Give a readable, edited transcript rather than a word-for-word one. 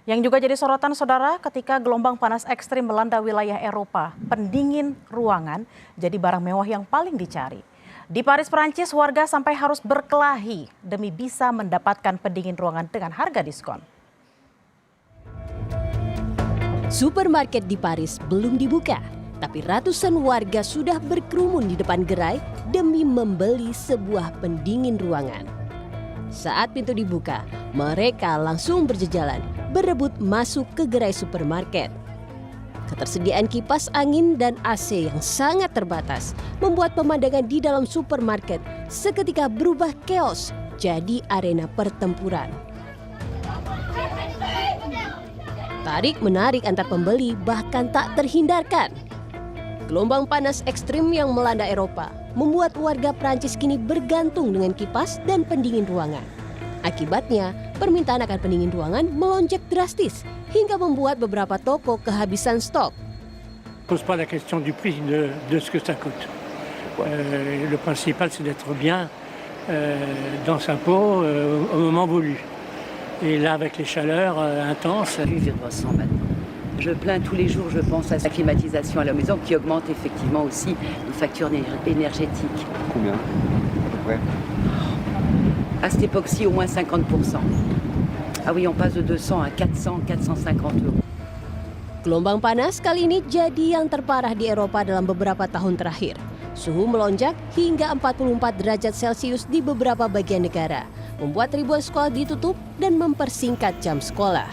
Yang juga jadi sorotan saudara ketika gelombang panas ekstrim melanda wilayah Eropa, pendingin ruangan jadi barang mewah yang paling dicari. Di Paris, Perancis, warga sampai harus berkelahi demi bisa mendapatkan pendingin ruangan dengan harga diskon. Supermarket di Paris belum dibuka, tapi ratusan warga sudah berkerumun di depan gerai demi membeli sebuah pendingin ruangan. Saat pintu dibuka, mereka langsung berjejalan, berebut masuk ke gerai supermarket. Ketersediaan kipas angin dan AC yang sangat terbatas membuat pemandangan di dalam supermarket seketika berubah keos jadi arena pertempuran. Tarik-menarik antar pembeli bahkan tak terhindarkan. Gelombang panas ekstrim yang melanda Eropa membuat warga Prancis kini bergantung dengan kipas dan pendingin ruangan. Akibatnya, permintaan akan pendingin ruangan melonjak drastis hingga membuat beberapa toko kehabisan stok. Pose pas la question du prix de ce que ça coûte. Le principal c'est d'être bien dans sa peau au moment voulu. Et là avec les chaleurs intenses. Plus de 300 maintenant. Je plains tous les jours, je pense à la climatisation à la maison qui augmente effectivement aussi nos factures énergétiques. Combien à peu près? À cette époque-ci, au moins 50%. Ah oui, on passe de 200 à 400, 450 euros. Gelombang panas kali ini jadi yang terparah di Eropa dalam beberapa tahun terakhir. Suhu melonjak hingga 44 derajat Celcius di beberapa bagian negara, membuat ribuan sekolah ditutup dan mempersingkat jam sekolah.